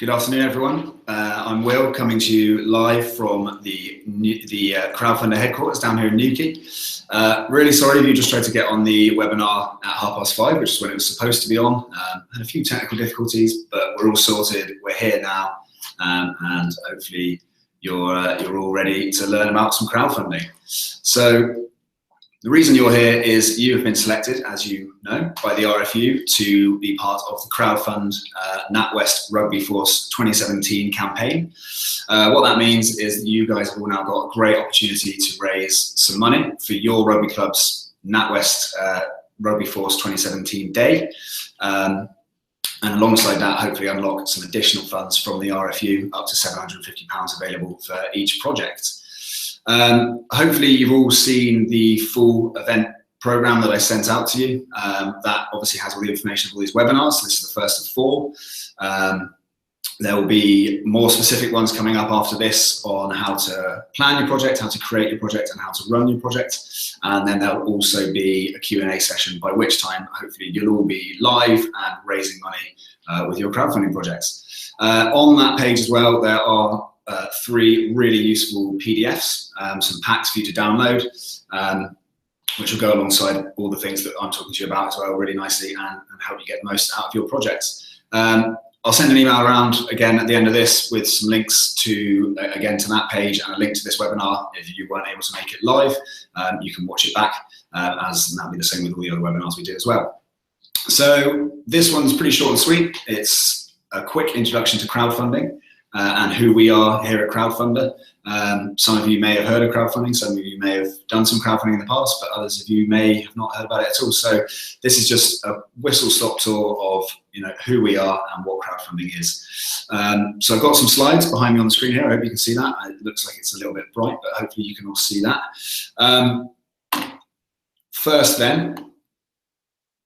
Good afternoon, everyone. I'm Will, coming to you live from the Crowdfunder headquarters down here in Newquay. Really sorry if you just tried to get on the webinar at 5:30, which is when it was supposed to be on. Had a few technical difficulties, but we're all sorted. We're here now, and hopefully you're all ready to learn about some crowdfunding. So the reason you're here is you have been selected, as you know, by the RFU to be part of the Crowdfund NatWest RugbyForce 2017 campaign. What that means is that you guys have all now got a great opportunity to raise some money for your rugby club's NatWest RugbyForce 2017 day. And alongside that, hopefully unlock some additional funds from the RFU, up to £750 available for each project. Hopefully you've all seen the full event program that I sent out to you. That obviously has all the information of all these webinars. This is the first of 4. There will be more specific ones coming up after this on how to plan your project, how to create your project, and how to run your project. And then there'll also be a Q&A session, by which time hopefully you'll all be live and raising money with your crowdfunding projects. On that page as well, there are 3 really useful PDFs, some packs for you to download, which will go alongside all the things that I'm talking to you about as well, really nicely, and help you get the most out of your projects. I'll send an email around again at the end of this with some links to, again, to that page and a link to this webinar. If you weren't able to make it live, you can watch it back, as that'll be the same with all the other webinars we do as well. So this one's pretty short and sweet. It's a quick introduction to crowdfunding. And who we are here at Crowdfunder. Some of you may have heard of crowdfunding, some of you may have done some crowdfunding in the past, but others of you may have not heard about it at all. So this is just a whistle-stop tour of who we are and what crowdfunding is. So I've got some slides behind me on the screen here. I hope you can see that. It looks like it's a little bit bright, but hopefully you can all see that. First then,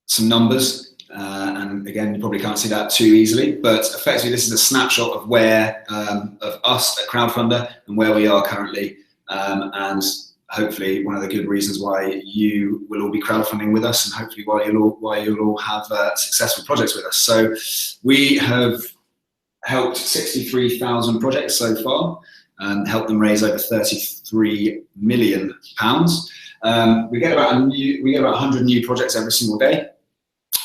some numbers. And again, you probably can't see that too easily, but effectively this is a snapshot of where, of us at Crowdfunder and where we are currently, and hopefully one of the good reasons why you will all be crowdfunding with us, and hopefully why you'll all have successful projects with us. So we have helped 63,000 projects so far, helped them raise over £33 million. We get about 100 new projects every single day.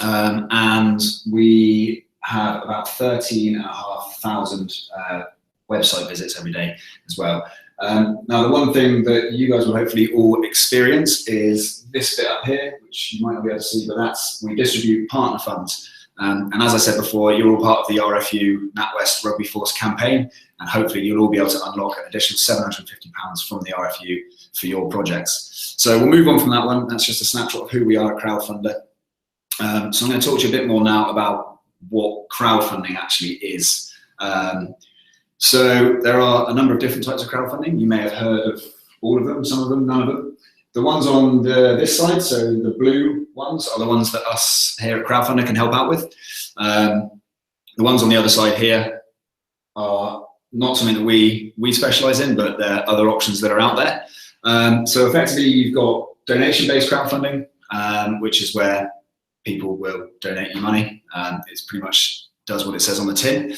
And we have about 13,500 website visits every day as well. Now, the one thing that you guys will hopefully all experience is this bit up here, which you might not be able to see, but that's we distribute partner funds. And as I said before, you're all part of the RFU NatWest RugbyForce campaign, and hopefully you'll all be able to unlock an additional £750 from the RFU for your projects. So we'll move on from that one. That's just a snapshot of who we are at Crowdfunder. So I'm going to talk to you a bit more now about what crowdfunding actually is. So there are a number of different types of crowdfunding. You may have heard of all of them, some of them, none of them. The ones on this side, so the blue ones, are the ones that us here at Crowdfunder can help out with. The ones on the other side here are not something that we specialize in, but there are other options that are out there. So effectively, you've got donation-based crowdfunding, which is where people will donate you money. It pretty much does what it says on the tin.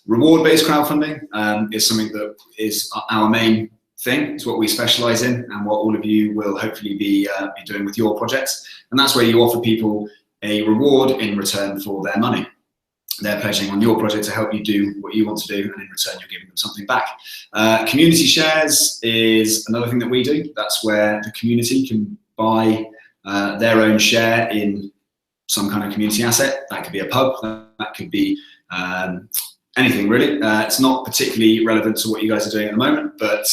Reward-based crowdfunding is something that is our main thing. It's what we specialize in and what all of you will hopefully be doing with your projects. And that's where you offer people a reward in return for their money. They're pledging on your project to help you do what you want to do, and in return you're giving them something back. Community shares is another thing that we do. That's where the community can buy their own share in some kind of community asset. That could be a pub, that could be anything really. It's not particularly relevant to what you guys are doing at the moment, but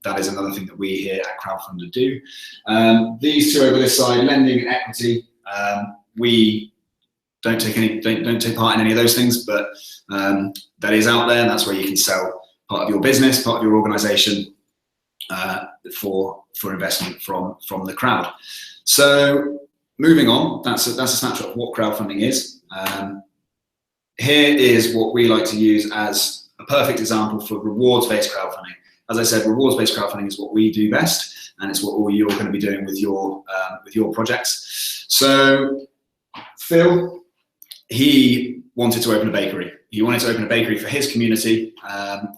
that is another thing that we here at Crowdfunder do. These two over this side, lending and equity, we don't take part in any of those things, but that is out there, and that's where you can sell part of your business, part of your organization for investment from the crowd. So moving on, that's a snapshot of what crowdfunding is. Here is what we like to use as a perfect example for rewards-based crowdfunding. As I said, rewards-based crowdfunding is what we do best, and it's what all you're going to be doing with your projects. So Phil, he wanted to open a bakery. He wanted to open a bakery for his community.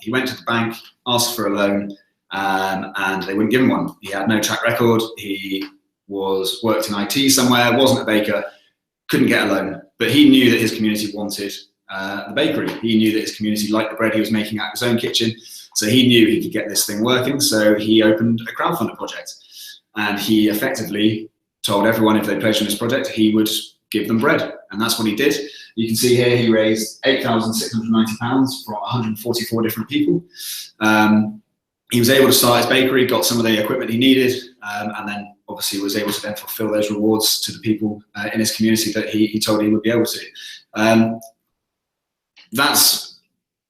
He went to the bank, asked for a loan, and they wouldn't give him one. He had no track record. He worked in IT somewhere, wasn't a baker, couldn't get a loan. But he knew that his community wanted the bakery. He knew that his community liked the bread he was making out of his own kitchen. So he knew he could get this thing working. So he opened a crowdfunder project. And he effectively told everyone if they pledged on his project, he would give them bread. And that's what he did. You can see here he raised £8,690 from 144 different people. He was able to start his bakery, got some of the equipment he needed, and then obviously was able to then fulfill those rewards to the people in his community that he told he would be able to. That's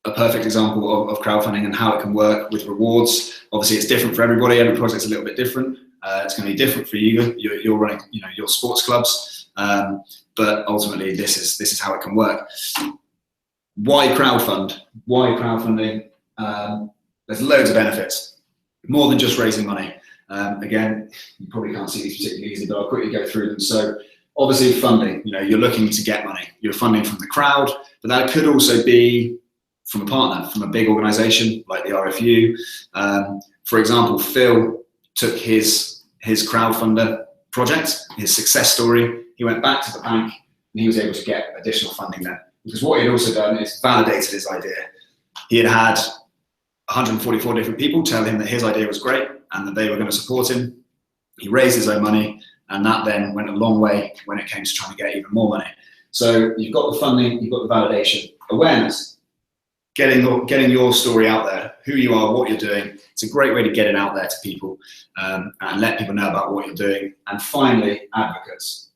a perfect example of crowdfunding and how it can work with rewards. Obviously, it's different for everybody. Every project's a little bit different. It's going to be different for you. You're running, your sports clubs, but ultimately, this is how it can work. Why crowdfund? Why crowdfunding? There's loads of benefits, more than just raising money. Again, you probably can't see these particularly easily, but I'll quickly go through them. So, obviously, funding. You're looking to get money. You're funding from the crowd, but that could also be from a partner, from a big organisation like the RFU. For example, Phil took his crowdfunder project, his success story. He went back to the bank and he was able to get additional funding there. Because what he'd also done is validated his idea. He had had 144 different people tell him that his idea was great and that they were going to support him. He raised his own money, and that then went a long way when it came to trying to get even more money. So you've got the funding, you've got the validation, awareness, getting your story out there, who you are, what you're doing. It's a great way to get it out there to people and let people know about what you're doing. And finally, advocates.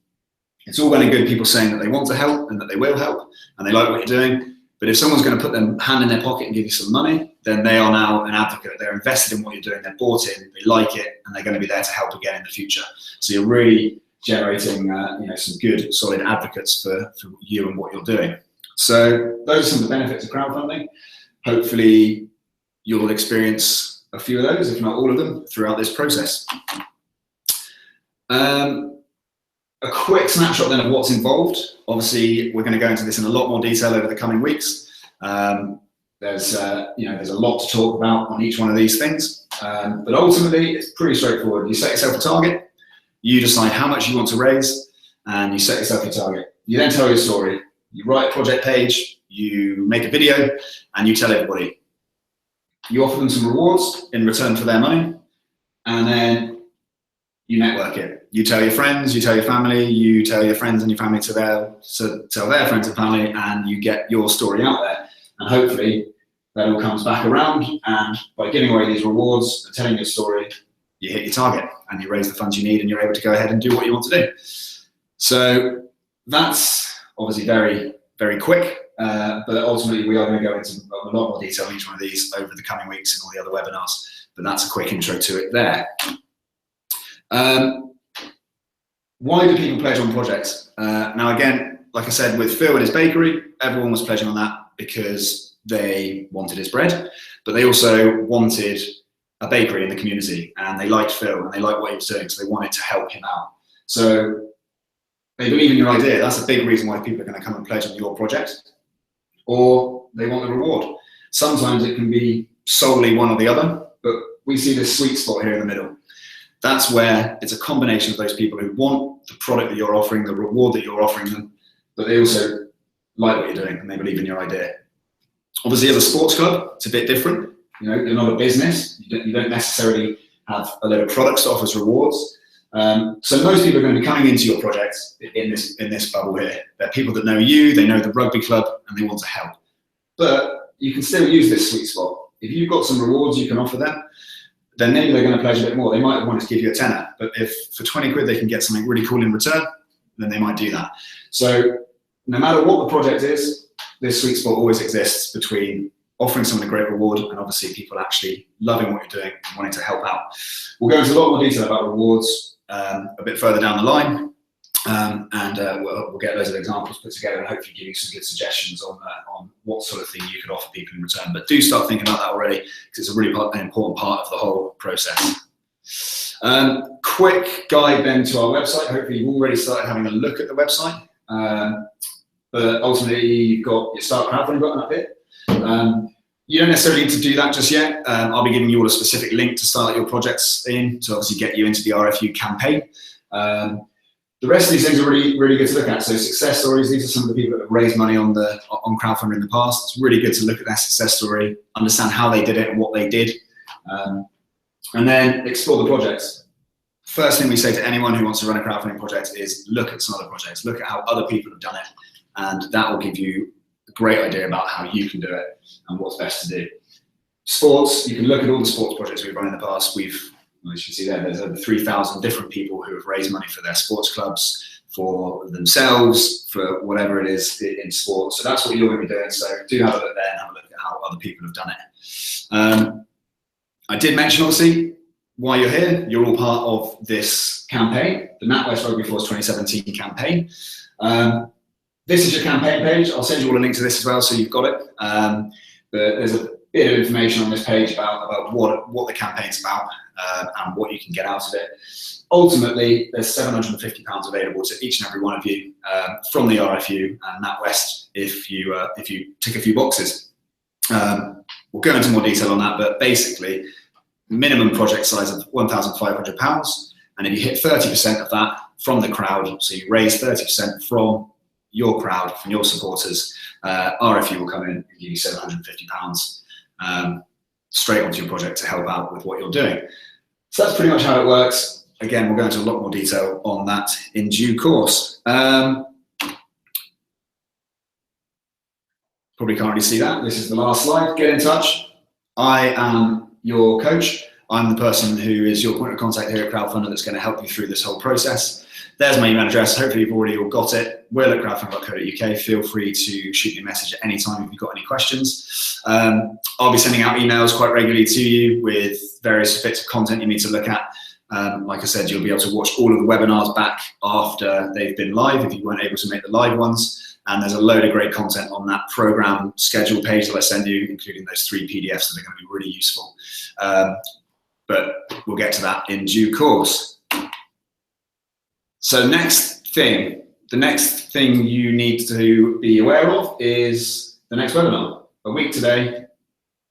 It's all well and good people saying that they want to help and that they will help and they like what you're doing. But if someone's going to put their hand in their pocket and give you some money, then they are now an advocate. They're invested in what you're doing. They're bought in. They like it, and they're going to be there to help again in the future. So you're really generating, some good, solid advocates for you and what you're doing. So those are some of the benefits of crowdfunding. Hopefully, you'll experience a few of those, if not all of them, throughout this process. A quick snapshot then of what's involved. Obviously, we're going to go into this in a lot more detail over the coming weeks. There's a lot to talk about on each one of these things, but ultimately it's pretty straightforward. You set yourself a target, you decide how much you want to raise, and you set yourself your target. You then tell your story. You write a project page, you make a video, and you tell everybody. You offer them some rewards in return for their money, and then you network it. You tell your friends, you tell your family, you tell your friends and your family to tell their friends and family, and you get your story out there. And hopefully that all comes back around, and by giving away these rewards and telling your story, you hit your target and you raise the funds you need, and you're able to go ahead and do what you want to do. So that's obviously very, very quick, but ultimately we are going to go into a lot more detail on each one of these over the coming weeks and all the other webinars, but that's a quick intro to it there. Why do people pledge on projects? Now again, like I said, with Phil and his bakery, everyone was pledging on that because they wanted his bread, but they also wanted a bakery in the community, and they liked Phil and they liked what he was doing, so they wanted to help him out. So they believe in your idea. That's a big reason why people are going to come and pledge on your project, or they want the reward. Sometimes it can be solely one or the other, but we see this sweet spot here in the middle. That's where it's a combination of those people who want the product that you're offering, the reward that you're offering them, but they also like what you're doing and they believe in your idea. Obviously, as a sports club, it's a bit different. You're not a business. You don't necessarily have a load of products to offer as rewards. So most people are going to be coming into your project in this bubble here. They're people that know you, they know the rugby club, and they want to help. But you can still use this sweet spot. If you've got some rewards you can offer them, then maybe they're going to pledge a bit more. They might want to give you a tenner, but if for 20 quid they can get something really cool in return, then they might do that. So no matter what the project is, this sweet spot always exists between offering someone a great reward and obviously people actually loving what you're doing and wanting to help out. We'll go into a lot more detail about rewards a bit further down the line, and we'll get loads of examples put together and hopefully give you some good suggestions on what sort of thing you could offer people in return. But do start thinking about that already, because it's a really important part of the whole process. Quick guide then to our website. Hopefully you've already started having a look at the website. but ultimately you've got your start crowdfunding button up here. You don't necessarily need to do that just yet. I'll be giving you all a specific link to start your projects in to obviously get you into the RFU campaign. The rest of these things are really, really good to look at. So success stories, these are some of the people that have raised money on Crowdfunder in the past. It's really good to look at their success story, understand how they did it and what they did, and then explore the projects. First thing we say to anyone who wants to run a crowdfunding project is look at some other projects, look at how other people have done it, and that will give you a great idea about how you can do it and what's best to do. Sports, you can look at all the sports projects we've run in the past. As you can see there's over 3,000 different people who have raised money for their sports clubs, for themselves, for whatever it is in sports. So that's what you're going to be doing. So do have a look there and have a look at how other people have done it. I did mention, obviously, while you're here, you're all part of this campaign, the NatWest RugbyForce 2017 campaign. This is your campaign page. I'll send you all a link to this as well, so you've got it. But there's a bit of information on this page about what the campaign's about and what you can get out of it. Ultimately, there's £750 available to each and every one of you from the RFU and NatWest if you tick a few boxes. We'll go into more detail on that, but basically, minimum project size of £1,500, and if you hit 30% of that from the crowd, so you raise 30% from your crowd, from your supporters, RFU will come in and give you £750 straight onto your project to help out with what you're doing. So that's pretty much how it works. Again, we'll go into a lot more detail on that in due course. Probably can't really see that. This is the last slide. Get in touch. I am your coach. I'm the person who is your point of contact here at Crowdfunder that's going to help you through this whole process. There's my email address. Hopefully you've already all got it. Will at crowdfunder.co.uk. Feel free to shoot me a message at any time if you've got any questions. I'll be sending out emails quite regularly to you with various bits of content you need to look at. Like I said, you'll be able to watch all of the webinars back after they've been live if you weren't able to make the live ones. And there's a load of great content on that program schedule page that I send you, including those 3 PDFs that are going to be really useful. But we'll get to that in due course. So the next thing you need to be aware of is the next webinar. A week today,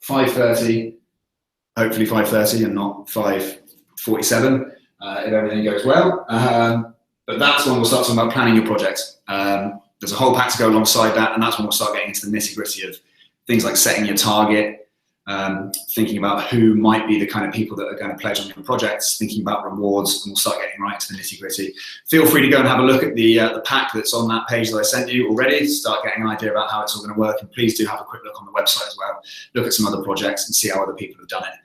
5:30, hopefully 5:30 and not 5:47, if everything goes well. But that's when we'll start talking about planning your project. There's a whole pack to go alongside that, and that's when we'll start getting into the nitty-gritty of things like setting your target, thinking about who might be the kind of people that are going to pledge on your projects, thinking about rewards, and we'll start getting right into the nitty-gritty. Feel free to go and have a look at the pack that's on that page that I sent you already, start getting an idea about how it's all going to work, and please do have a quick look on the website as well, look at some other projects and see how other people have done it.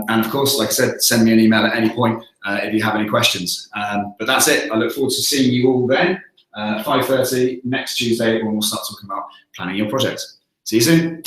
And of course, like I said, send me an email at any point if you have any questions. But that's it. I look forward to seeing you all then. 5:30 next Tuesday when we'll start talking about planning your project. See you soon.